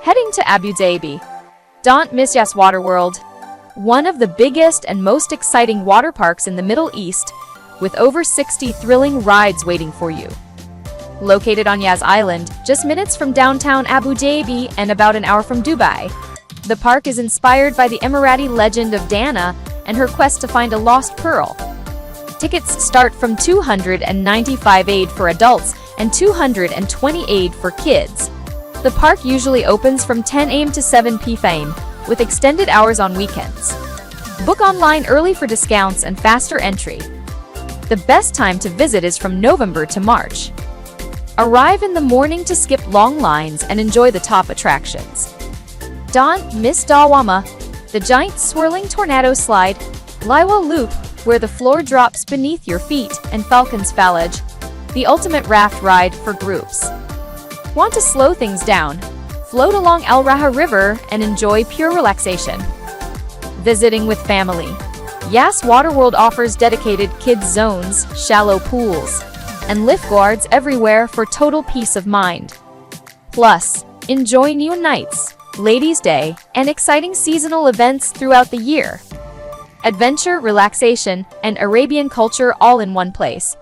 Heading to Abu Dhabi. Don't miss Yas Waterworld, one of the biggest and most exciting water parks in the Middle East, with over 60 thrilling rides waiting for you. Located on Yas Island, just minutes from downtown Abu Dhabi and about an hour from Dubai, the park is inspired by the Emirati legend of Dana and her quest to find a lost pearl. Tickets start from 295 AID for adults and 220 AID for kids. The park usually opens from 10 AM to 7 PM, with extended hours on weekends. Book online early for discounts and faster entry. The best time to visit is from November to March. Arrive in the morning to skip long lines and enjoy the top attractions. Don't miss Dawama, the giant swirling tornado slide, Liwa Loop, where the floor drops beneath your feet, and Falcon's Fallage, the ultimate raft ride for groups. Want to slow things down? Float along Al Raha River and enjoy pure relaxation. Visiting with family. Yas Waterworld offers dedicated kids zones, shallow pools, and lifeguards everywhere for total peace of mind. Plus, enjoy new nights, Ladies' Day, and exciting seasonal events throughout the year. Adventure, relaxation, and Arabian culture all in one place.